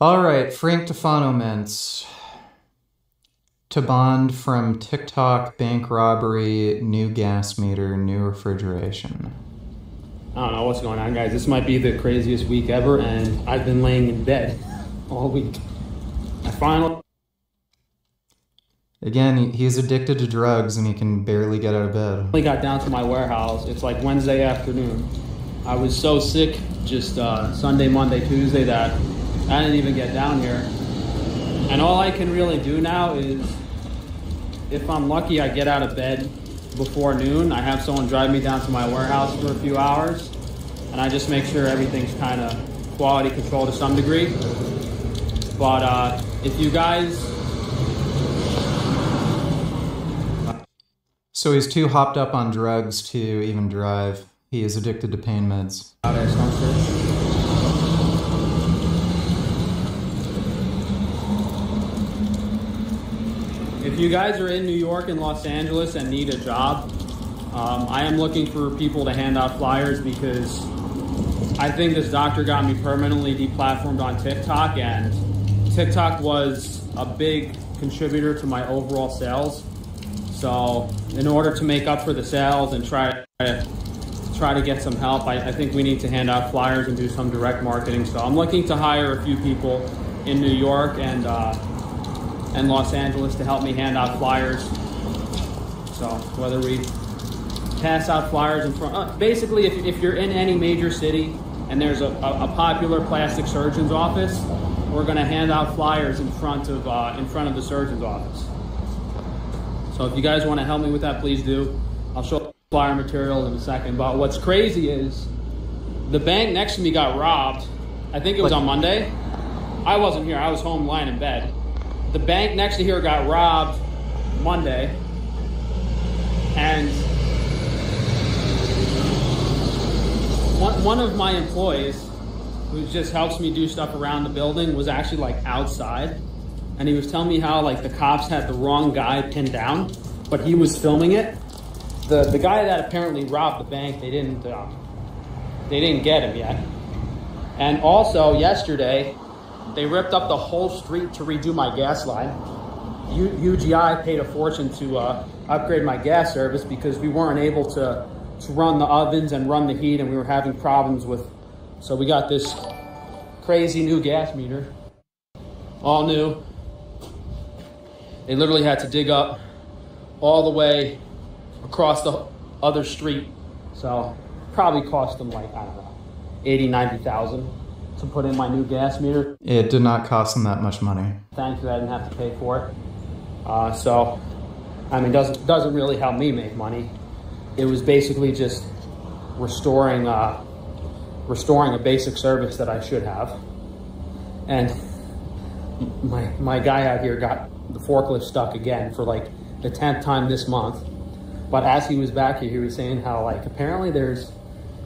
All right, Frank Tufano mints. TABANNED from TikTok, bank robbery, new gas meter, new refrigeration. I don't know what's going on, guys. This might be the craziest week ever, and I've been laying in bed all week. I finally... Again, he's addicted to drugs and he can barely get out of bed. I got down to my warehouse. It's like Wednesday afternoon. I was so sick just Sunday, Monday, Tuesday that I didn't even get down here. And all I can really do now is, if I'm lucky, I get out of bed before noon. I have someone drive me down to my warehouse for a few hours, and I just make sure everything's kind of quality control to some degree. But if you guys... So he's too hopped up on drugs to even drive. He is addicted to pain meds. If you guys are in New York and Los Angeles and need a job, I am looking for people to hand out flyers because I think this doctor got me permanently deplatformed on TikTok, and TikTok was a big contributor to my overall sales. So in order to make up for the sales and try to get some help, I think we need to hand out flyers and do some direct marketing. So I'm looking to hire a few people in New York and Los Angeles to help me hand out flyers. So whether we pass out flyers in front, basically if you're in any major city and there's a popular plastic surgeon's office, we're gonna hand out flyers in front of the surgeon's office. So if you guys wanna help me with that, please do. I'll show flyer material in a second. But what's crazy is the bank next to me got robbed. I think it was on Monday. I wasn't here, I was home lying in bed. The bank next to here got robbed Monday, and one of my employees, who just helps me do stuff around the building, was actually like outside, and he was telling me how like the cops had the wrong guy pinned down, but he was filming it. The guy that apparently robbed the bank, they didn't get him yet. And also yesterday, they ripped up the whole street to redo my gas line. UGI paid a fortune to upgrade my gas service because we weren't able to run the ovens and run the heat, and we were having problems with, so we got this crazy new gas meter, all new. They literally had to dig up all the way across the other street. So probably cost them like, I don't know, 80, 90,000 to put in my new gas meter. It did not cost them that much money. Thankfully, I didn't have to pay for it. So, I mean, doesn't really help me make money. It was basically just restoring a basic service that I should have. And my guy out here got the forklift stuck again for like the 10th time this month. But as he was back here, he was saying how like apparently there's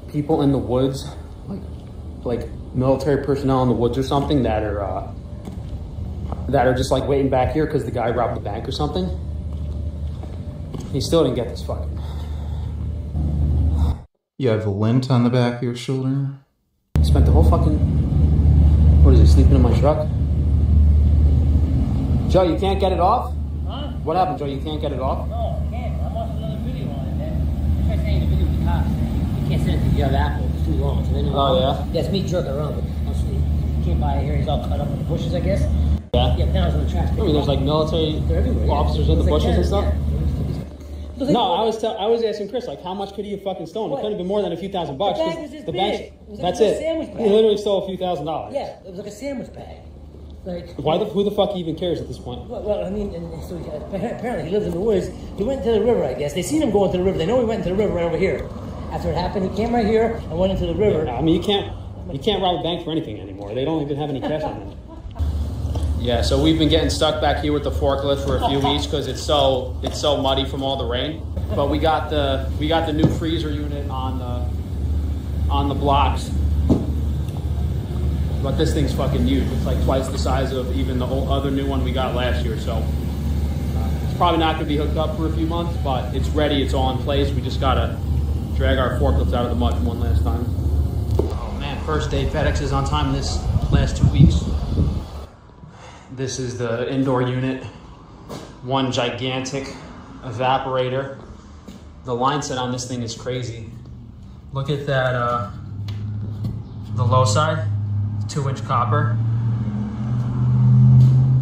people in the woods, like military personnel in the woods or something, that are just like waiting back here because the guy robbed the bank or something. He still didn't get this fucking. You have lint on the back of your shoulder? Spent the whole fucking, what is he, sleeping in my truck? Joe, you can't get it off? Huh? What happened, Joe? You can't get it off? No, I can't. I'm watching another video on it, man. I tried saying the video with the cops. You can't send it to the other Apple. It's too long. So then Oh, yeah? It's me jerking around, but honestly, you can't buy it here. He's all cut up in the bushes, I guess. Yeah? Yeah, but then I was on the trash. I mean, there's like military officers in the bushes and stuff? No, I was asking Chris, like, how much could he have fucking stolen? It couldn't have been more than a few $1,000 bucks. The bag was this big. It was like that's a it. sandwich bag. He literally stole a few $1,000s. Yeah, it was like a sandwich bag. Like, who the fuck even cares at this point? Well, I mean, and so apparently he lives in the woods. He went to the river, I guess. They seen him going to the river. They know he went into the river right over here. After it happened, he came right here and went into the river. Yeah, I mean, you can't rob a bank for anything anymore. They don't even have any cash on them. Yeah, so we've been getting stuck back here with the forklift for a few weeks because it's so muddy from all the rain. But we got the new freezer unit on the blocks. But this thing's fucking huge. It's like twice the size of even the whole other new one we got last year. So it's probably not going to be hooked up for a few months, but it's ready. It's all in place. We just got to drag our forklifts out of the mud one last time. Oh man, first day FedEx is on time this last 2 weeks. This is the indoor unit. One gigantic evaporator. The line set on this thing is crazy. Look at that, the low side, 2-inch copper.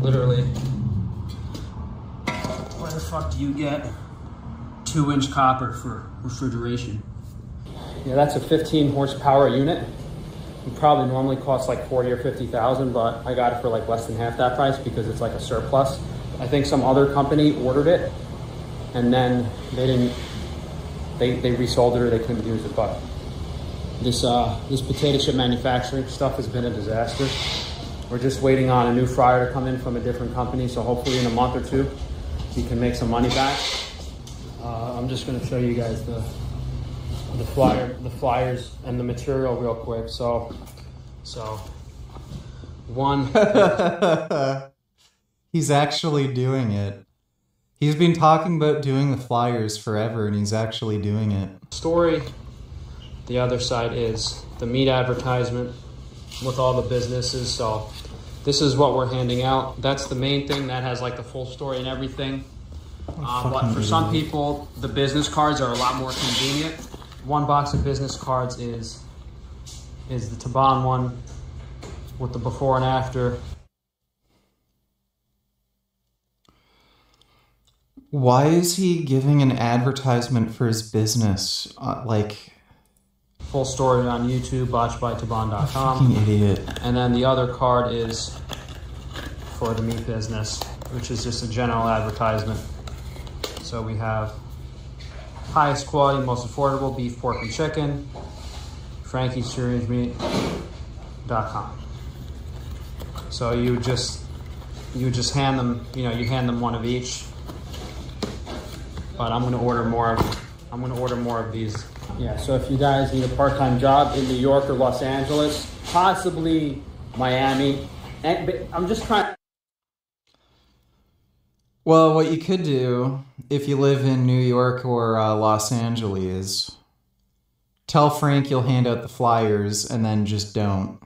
Literally, where the fuck do you get 2-inch copper for refrigeration? Yeah, that's a 15 horsepower unit. It probably normally costs like 40 or 50,000, but I got it for like less than half that price because it's like a surplus. I think some other company ordered it and then they resold it or they couldn't use it. But this potato chip manufacturing stuff has been a disaster. We're just waiting on a new fryer to come in from a different company. So hopefully in a month or two, we can make some money back. I'm just gonna show you guys the flyers and the material real quick. So one. He's actually doing it. He's been talking about doing the flyers forever, and he's actually doing it. Story. The other side is the meat advertisement with all the businesses. So this is what we're handing out. That's the main thing. That has like the full story and everything. But for some people, the business cards are a lot more convenient. One box of business cards is the Taban one with the before and after. Why is he giving an advertisement for his business? Full story on YouTube, botchedbytaban.com. Fucking idiot. And then the other card is for the meat business, which is just a general advertisement. So we have highest quality, most affordable beef, pork, and chicken. FrankieSearingMeat.com. So you just hand them, you hand them one of each. But I'm gonna order more of these. Yeah, so if you guys need a part-time job in New York or Los Angeles, possibly Miami, and I'm just trying. Well, what you could do if you live in New York or Los Angeles is tell Frank you'll hand out the flyers and then just don't.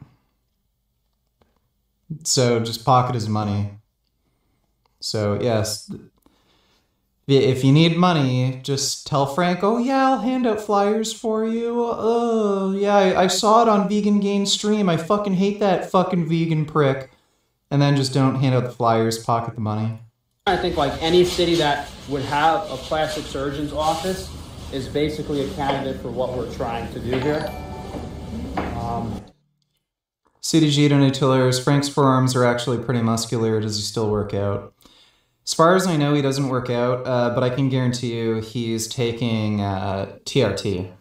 So just pocket his money. So yes, if you need money, just tell Frank, oh yeah, I'll hand out flyers for you. Oh yeah, I saw it on Vegan Gain stream. I fucking hate that fucking vegan prick. And then just don't hand out the flyers, pocket the money. I think like any city that would have a plastic surgeon's office is basically a candidate for what we're trying to do here. CDG donated $2. Frank's forearms are actually pretty muscular. Does he still work out? As far as I know, he doesn't work out, but I can guarantee you he's taking TRT.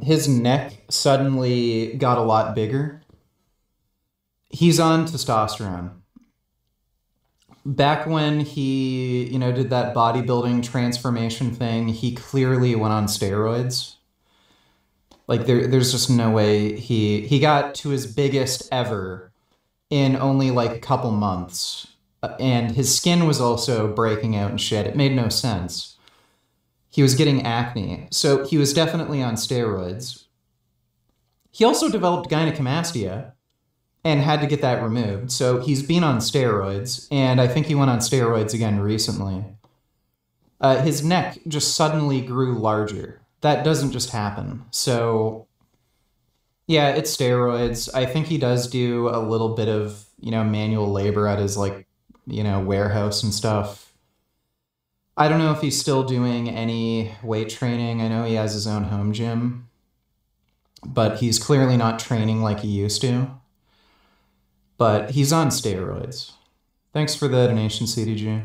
His neck suddenly got a lot bigger. He's on testosterone. Back when he, did that bodybuilding transformation thing, he clearly went on steroids. Like, there's just no way he got to his biggest ever in only, like, a couple months. And his skin was also breaking out and shit. It made no sense. He was getting acne. So he was definitely on steroids. He also developed gynecomastia and had to get that removed. So he's been on steroids, and I think he went on steroids again recently. His neck just suddenly grew larger. That doesn't just happen. So, yeah, it's steroids. I think he does do a little bit of, manual labor at his, warehouse and stuff. I don't know if he's still doing any weight training. I know he has his own home gym, but he's clearly not training like he used to. But he's on steroids. Thanks for the donation, CDG.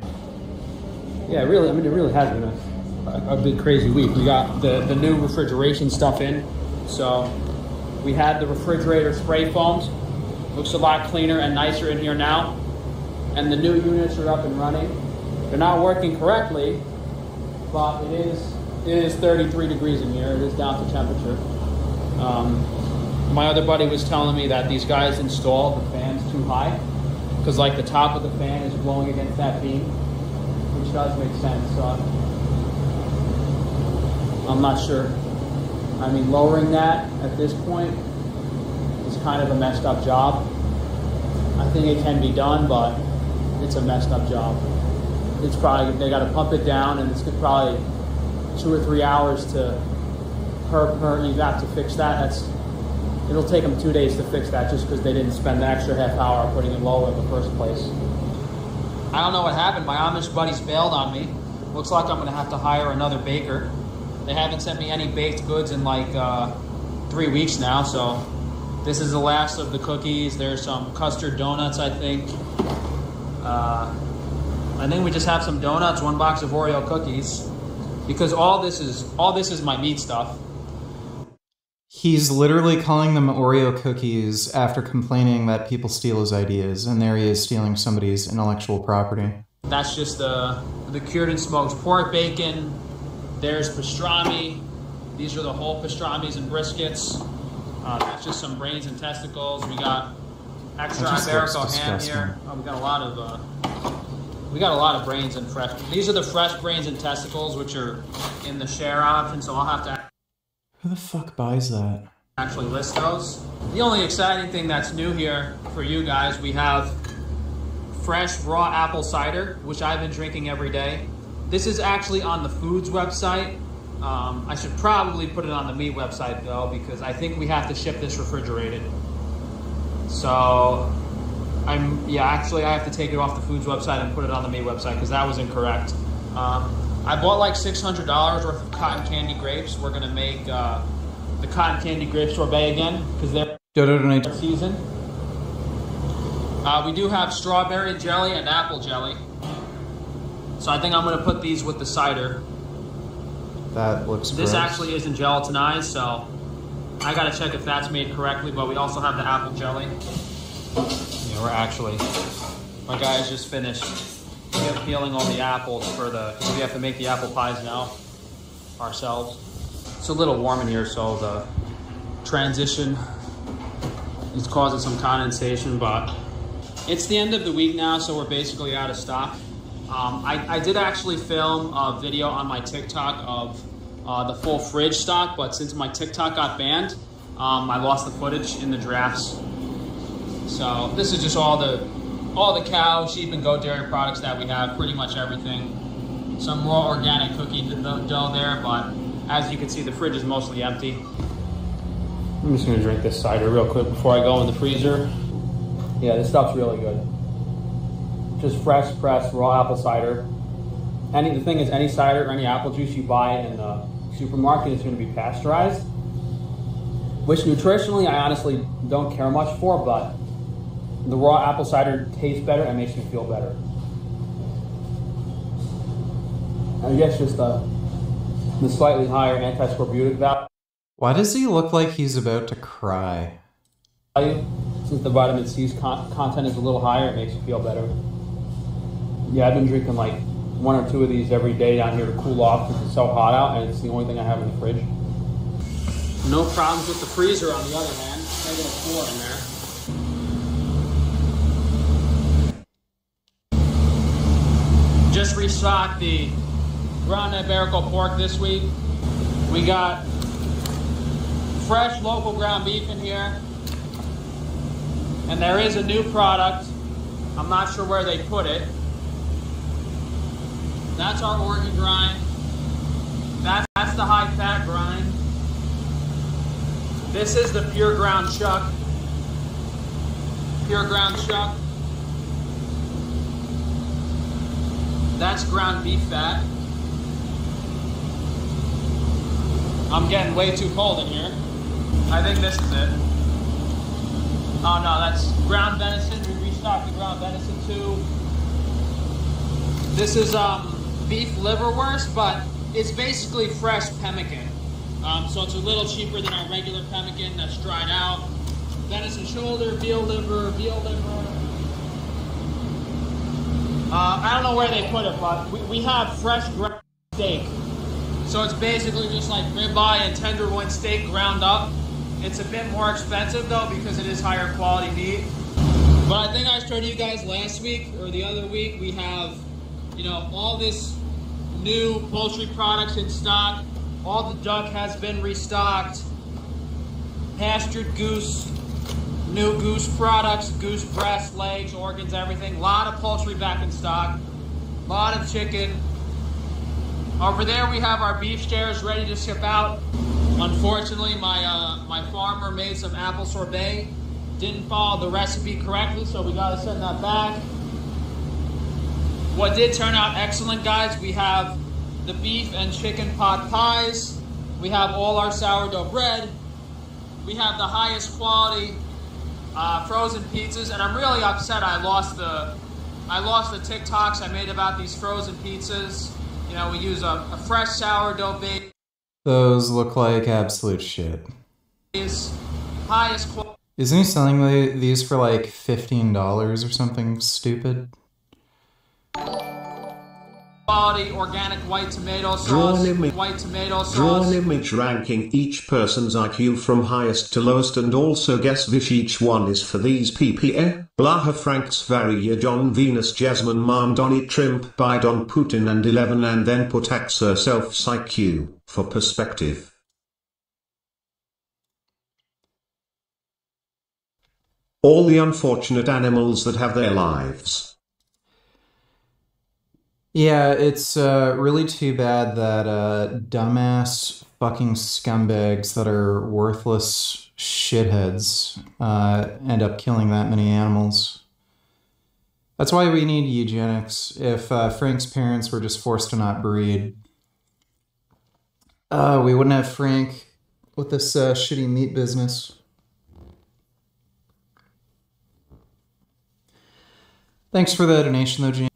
Yeah, really. I mean, it really has been a big crazy week. We got the new refrigeration stuff in. So we had the refrigerator spray foams. Looks a lot cleaner and nicer in here now. And the new units are up and running. They're not working correctly, but it is 33 degrees in here. It is down to temperature. My other buddy was telling me that these guys installed the fans too high because like the top of the fan is blowing against that beam, which does make sense. So I'm not sure. I mean, lowering that at this point is kind of a messed up job. I think it can be done, but it's a messed up job. It's probably, they got to pump it down, and it's probably 2 or 3 hours per evap to fix that. It'll take them 2 days to fix that just because they didn't spend the extra half hour putting it lower in the first place. I don't know what happened. My Amish buddies bailed on me. Looks like I'm going to have to hire another baker. They haven't sent me any baked goods in like 3 weeks now, so this is the last of the cookies. There's some custard donuts, I think. I think we just have some donuts, 1 box of Oreo cookies, because all this is my meat stuff. He's literally calling them Oreo cookies after complaining that people steal his ideas, and there he is stealing somebody's intellectual property. That's just the cured and smoked pork bacon. There's pastrami. These are the whole pastramis and briskets. That's just some brains and testicles. We got extra Iberico ham here. Oh, we got a lot of brains and fresh. These are the fresh brains and testicles, which are in the share option. So I'll have to. Who the fuck buys that? Actually list those. The only exciting thing that's new here for you guys, we have fresh raw apple cider, which I've been drinking every day. This is actually on the foods website. I should probably put it on the meat website though, because I think we have to ship this refrigerated. So actually I have to take it off the foods website and put it on the meat website because that was incorrect. I bought like $600 worth of cotton candy grapes. We're gonna make the cotton candy grape sorbet again because they're season. We do have strawberry jelly and apple jelly. So I think I'm gonna put these with the cider. That looks This gross. actually isn't gelatinized, so I gotta check if that's made correctly, but we also have the apple jelly. Yeah, my guys just finished peeling all the apples we have to make the apple pies now ourselves. It's a little warm in here, so the transition is causing some condensation, but it's the end of the week now, so we're basically out of stock. I did actually film a video on my TikTok of the full fridge stock, but since my TikTok got banned, I lost the footage in the drafts. So this is just all the cow, sheep, and goat dairy products that we have, pretty much everything. Some raw organic cookie dough there, but as you can see, the fridge is mostly empty. I'm just gonna drink this cider real quick before I go in the freezer. Yeah, this stuff's really good. Just fresh pressed raw apple cider. The thing is, any cider or any apple juice you buy in the supermarket is going to be pasteurized, which nutritionally I honestly don't care much for, but the raw apple cider tastes better and makes me feel better. I guess just the slightly higher anti-scorbutic value. Why does he look like he's about to cry? Since the vitamin C's content is a little higher, it makes you feel better. Yeah, I've been drinking like 1 or 2 of these every day down here to cool off because it's so hot out, and it's the only thing I have in the fridge. No problems with the freezer on the other hand. Negative 4 in there. Just restocked the ground Iberico pork this week. We got fresh local ground beef in here. And there is a new product. I'm not sure where they put it. That's our organ grind. That's the high fat grind. This is the pure ground chuck. Pure ground chuck. That's ground beef fat. I'm getting way too cold in here. I think this is it. Oh no, that's ground venison. We restocked the ground venison too. This is beef liverwurst, but it's basically fresh pemmican. So it's a little cheaper than our regular pemmican that's dried out. Venison shoulder, veal liver. I don't know where they put it, but we have fresh ground steak. So it's basically just like ribeye and tenderloin steak ground up. It's a bit more expensive though because it is higher quality meat. But I think I showed you guys last week or the other week, we have, all this new poultry products in stock. All the duck has been restocked. Pastured goose, new goose products, goose breast, legs, organs, everything. A lot of poultry back in stock. A lot of chicken. Over there we have our beef stairs ready to ship out. Unfortunately, my farmer made some apple sorbet. Didn't follow the recipe correctly, so we gotta send that back. What did turn out excellent, guys, we have the beef and chicken pot pies. We have all our sourdough bread. We have the highest quality frozen pizzas, and I'm really upset I lost the TikToks I made about these frozen pizzas. You know, we use a fresh sourdough base. Those look like absolute shit. Highest quality. Isn't he selling these for like $15 or something stupid? Quality organic white tomato sauce. Draw an image ranking each person's IQ from highest to lowest and also guess which each one is for these PPE. Blaha Franks Varia John Venus Jasmine Mom Donny Trimp by Don Putin and 11 and then put Axer Self's IQ for perspective. All the unfortunate animals that have their lives. Yeah, it's really too bad that dumbass fucking scumbags that are worthless shitheads end up killing that many animals. That's why we need eugenics. If Frank's parents were just forced to not breed, we wouldn't have Frank with this shitty meat business. Thanks for the donation, though, Gene.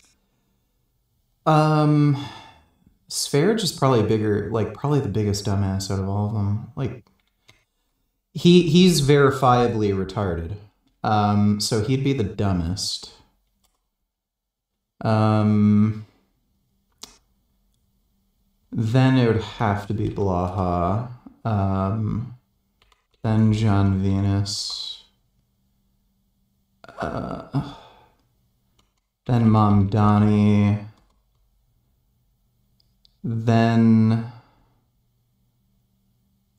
Sverige is probably bigger, like probably the biggest dumbass out of all of them. Like, he's verifiably retarded. So he'd be the dumbest. Then it would have to be Blaha. Then John Venus. Then Mom Donnie. Then,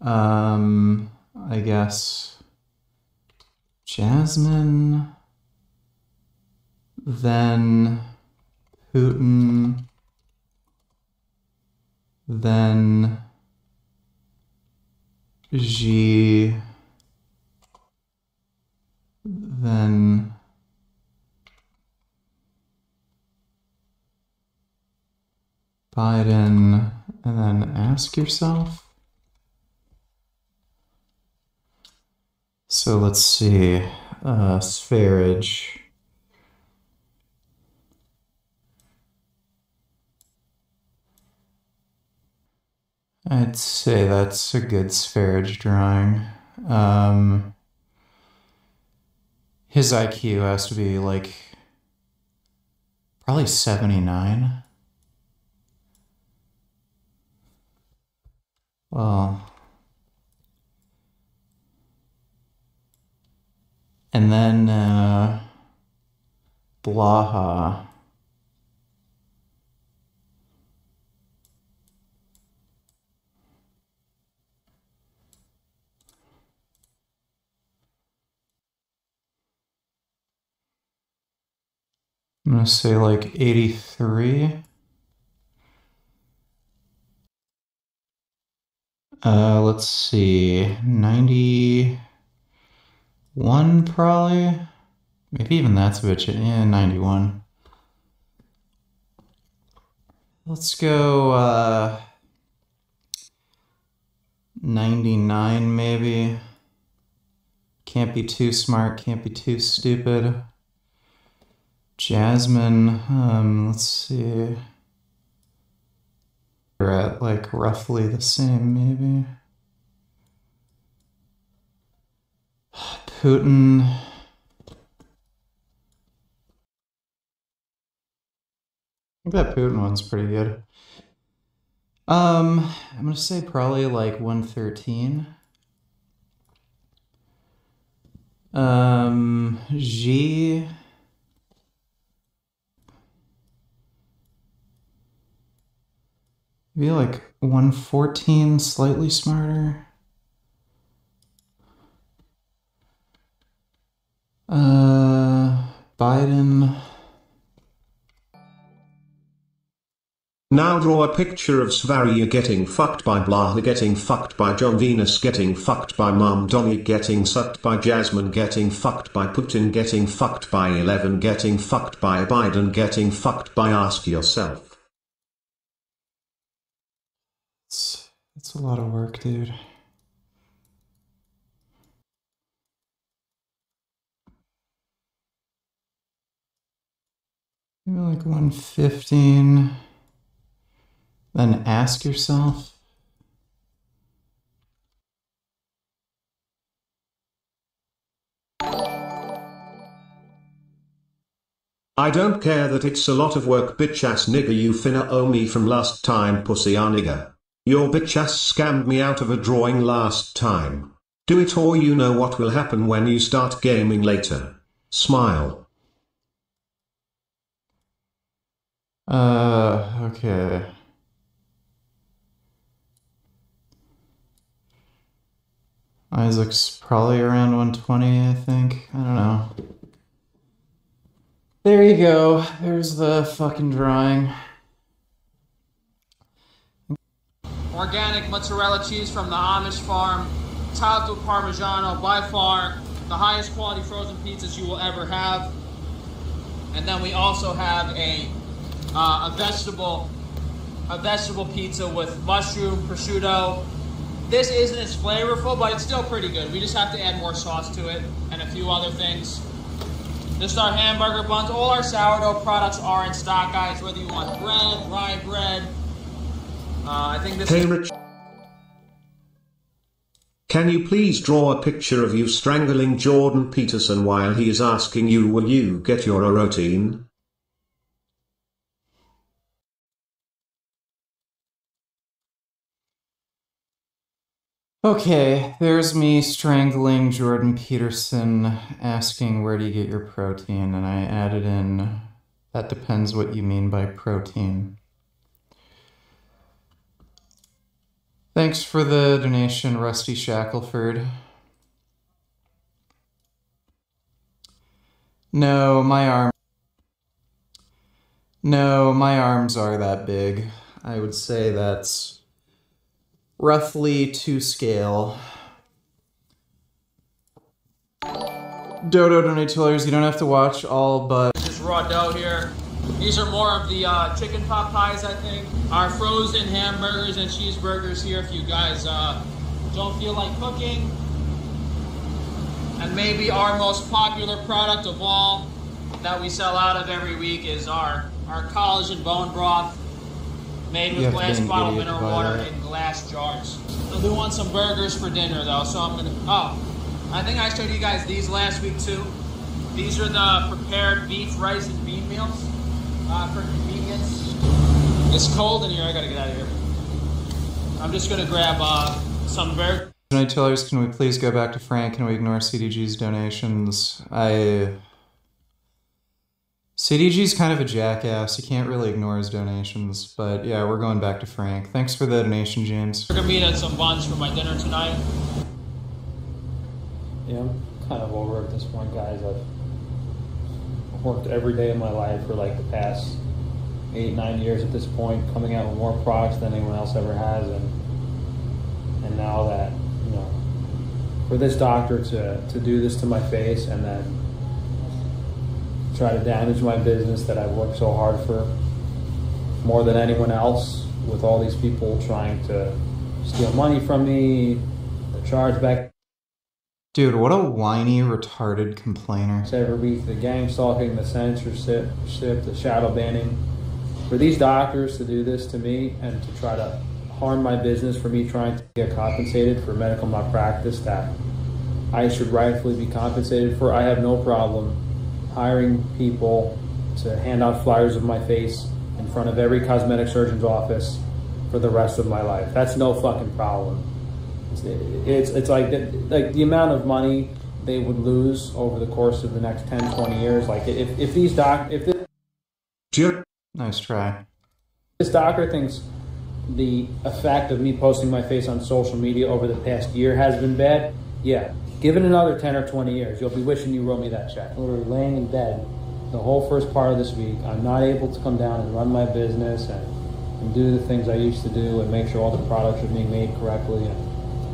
I guess, Jasmine. Then Putin. Then Xi. Then Biden, and then ask yourself. So let's see, Sverige. I'd say that's a good Sverige drawing. His IQ has to be like probably 79. Well, and then Blaha. I'm gonna say like 83. Let's see, 91 probably. Maybe even that's a bit, yeah, 91. Let's go 99 maybe. Can't be too smart, can't be too stupid. Jasmine, let's see. We're at like roughly the same, maybe. Putin. I think that Putin one's pretty good. I'm gonna say probably like 113. Xi. Maybe like 114, slightly smarter. Biden. Now draw a picture of Svaria getting fucked by Blaha, getting fucked by John Venus, getting fucked by Mom Donnie, getting sucked by Jasmine, getting fucked by Putin, getting fucked by 11, getting fucked by Biden, getting fucked by Ask Yourself. It's a lot of work, dude. Maybe like 115. Then Ask Yourself. I don't care that it's a lot of work, bitch ass nigga. You finna owe me from last time, pussy ah nigga. Your bitch ass scammed me out of a drawing last time. Do it or you know what will happen when you start gaming later. Smile. Okay. Isaac's probably around 120, I think. I don't know. There you go. There's the fucking drawing. Organic mozzarella cheese from the Amish farm. Talto Parmigiano, by far the highest quality frozen pizzas you will ever have. And then we also have a vegetable pizza with mushroom, prosciutto. This isn't as flavorful, but it's still pretty good. We just have to add more sauce to it and a few other things. This is our hamburger buns. All our sourdough products are in stock, guys, whether you want bread, rye bread. I think this Hey Rich, can you please draw a picture of you strangling Jordan Peterson while he is asking you, will you get your routine? Okay, there's me strangling Jordan Peterson, asking where do you get your protein, and I added in, that depends what you mean by protein. Thanks for the donation, Rusty Shackelford. No, my arms are that big. I would say that's roughly to scale. Dodo donators, you don't have to watch all, but is raw dough here. These are more of the chicken pot pies, I think. Our frozen hamburgers and cheeseburgers here if you guys don't feel like cooking. And maybe our most popular product of all that we sell out of every week is our collagen bone broth made with glass bottled mineral water in glass jars. I do want some burgers for dinner though, so I'm gonna, I think I showed you guys these last week too. These are the prepared beef, rice, and bean meals for convenience. It's cold in here, I gotta get out of here. I'm just gonna grab some burgers. Donators, can we please go back to Frank? Can we ignore CDG's donations? CDG's kind of a jackass. You can't really ignore his donations, but yeah, we're going back to Frank. Thanks for the donation, James. We're gonna meet at some buns for my dinner tonight. Yeah, I'm kind of over at this point, guys. I've worked every day of my life for like the past 8-9 years at this point, coming out with more products than anyone else ever has, and now that, you know, for this doctor to do this to my face and then try to damage my business that I've worked so hard for more than anyone else, with all these people trying to steal money from me, the chargeback. Dude, what a whiny, retarded complainer. Every week, the gang stalking, the censorship, the shadow banning. For these doctors to do this to me and to try to harm my business for me trying to get compensated for medical malpractice that I should rightfully be compensated for, I have no problem hiring people to hand out flyers of my face in front of every cosmetic surgeon's office for the rest of my life. That's no fucking problem. It's like the amount of money they would lose over the course of the next 10-20 years. Like if this Nice try. This doctor thinks the effect of me posting my face on social media over the past year has been bad, yeah, Give it another 10 or 20 years. You'll be wishing you wrote me that check. Literally laying in bed the whole first part of this week. I'm not able to come down and run my business and do the things I used to do and make sure all the products are being made correctly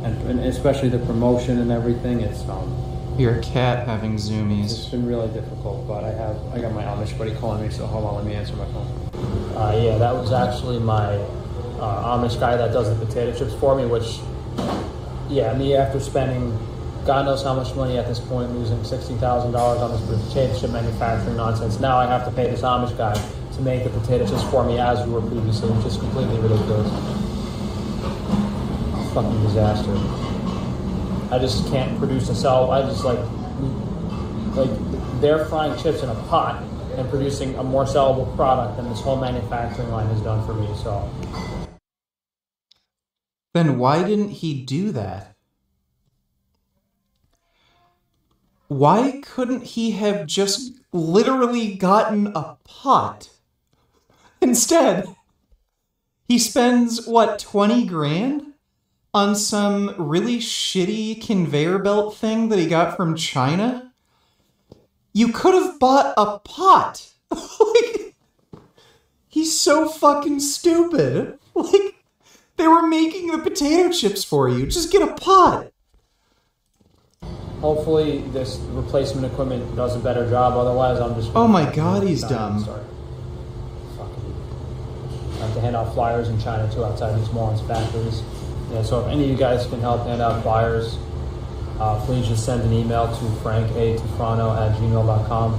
and especially the promotion and everything. It's Your cat having zoomies. It's been really difficult, but I got my Amish buddy calling me, so hold on, let me answer my phone. Yeah, that was actually my Amish guy that does the potato chips for me, which, yeah, me after spending God knows how much money at this point, losing $60,000 on this potato chip manufacturing nonsense. Now I have to pay this Amish guy to make the potato chips for me as we were previously, which is completely ridiculous. Fucking disaster. I just can't produce and sell. I just like they're frying chips in a pot and producing a more sellable product than this whole manufacturing line has done for me, so. Then why didn't he do that? Why couldn't he have just literally gotten a pot? Instead, he spends, what, 20 grand on some really shitty conveyor belt thing that he got from China? You could have bought a pot. Like, he's so fucking stupid. Like, they were making the potato chips for you. Just get a pot. Hopefully this replacement equipment does a better job, otherwise I'm just... Oh my god, he's dumb. I have to hand out flyers in China too, outside these morons' factories. Yeah, so if any of you guys can help hand out flyers, please just send an email to frankatufano@gmail.com.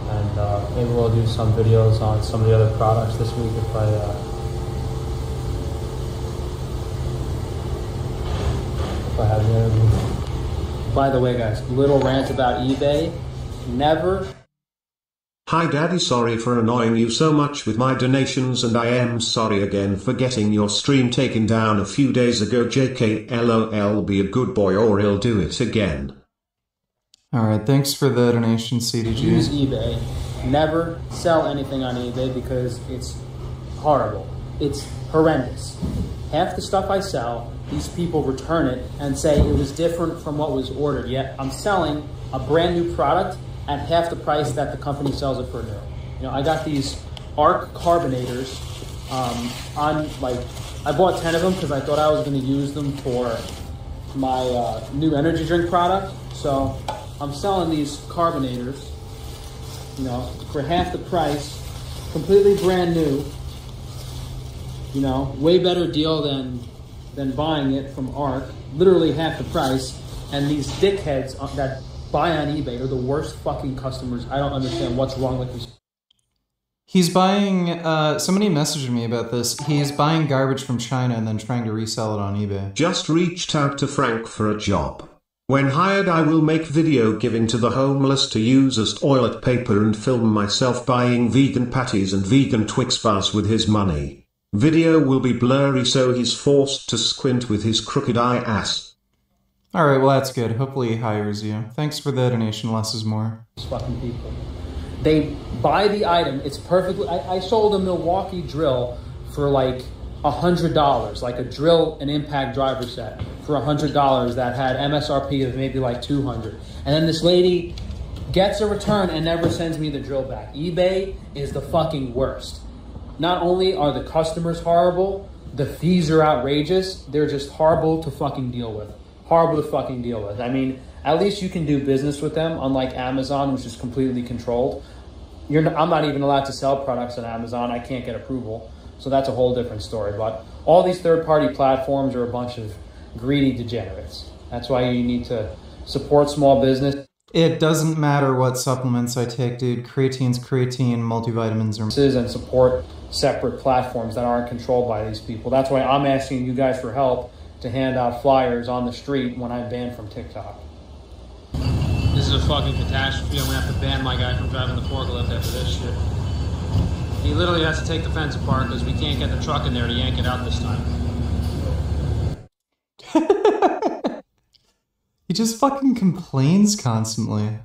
And maybe we'll do some videos on some of the other products this week if I have the energy. By the way, guys, little rant about eBay. Never. Hi Daddy, sorry for annoying you so much with my donations, and I am sorry again for getting your stream taken down a few days ago. JK LOL, be a good boy or he'll do it again. Alright, thanks for the donation, CDG. Use eBay. Never sell anything on eBay because it's horrible. It's horrendous. Half the stuff I sell, these people return it and say it was different from what was ordered, yet I'm selling a brand new product at half the price that the company sells it for new. You know, I got these arc carbonators I bought 10 of them because I thought I was going to use them for my new energy drink product. So I'm selling these carbonators, you know, for half the price, completely brand new, you know, way better deal than buying it from Arc, literally half the price. And these dickheads that buy on eBay are the worst fucking customers. I don't understand what's wrong with these. He's buying, somebody messaged me about this. He's buying garbage from China and then trying to resell it on eBay. Just reached out to Frank for a job. When hired, I will make video giving to the homeless to use as toilet paper and film myself buying vegan patties and vegan Twix bars with his money. Video will be blurry, so he's forced to squint with his crooked eye ass. Alright, well that's good. Hopefully he hires you. Thanks for the donation, less is more. These fucking people. They buy the item, it's perfectly... I sold a Milwaukee drill for like $100, like a drill and impact driver set for $100 that had MSRP of maybe like $200. And then this lady gets a return and never sends me the drill back. eBay is the fucking worst. Not only are the customers horrible, the fees are outrageous, they're just horrible to fucking deal with. Horrible to fucking deal with. I mean, at least you can do business with them, unlike Amazon, which is completely controlled. I'm not even allowed to sell products on Amazon. I can't get approval. So that's a whole different story. But all these third-party platforms are a bunch of greedy degenerates. That's why you need to support small business. It doesn't matter what supplements I take, dude. Creatine's creatine, multivitamins are... And support separate platforms that aren't controlled by these people. That's why I'm asking you guys for help to hand out flyers on the street when I'm banned from TikTok. This is a fucking catastrophe. I'm gonna have to ban my guy from driving the forklift after this shit. He literally has to take the fence apart because we can't get the truck in there to yank it out this time. He just fucking complains constantly.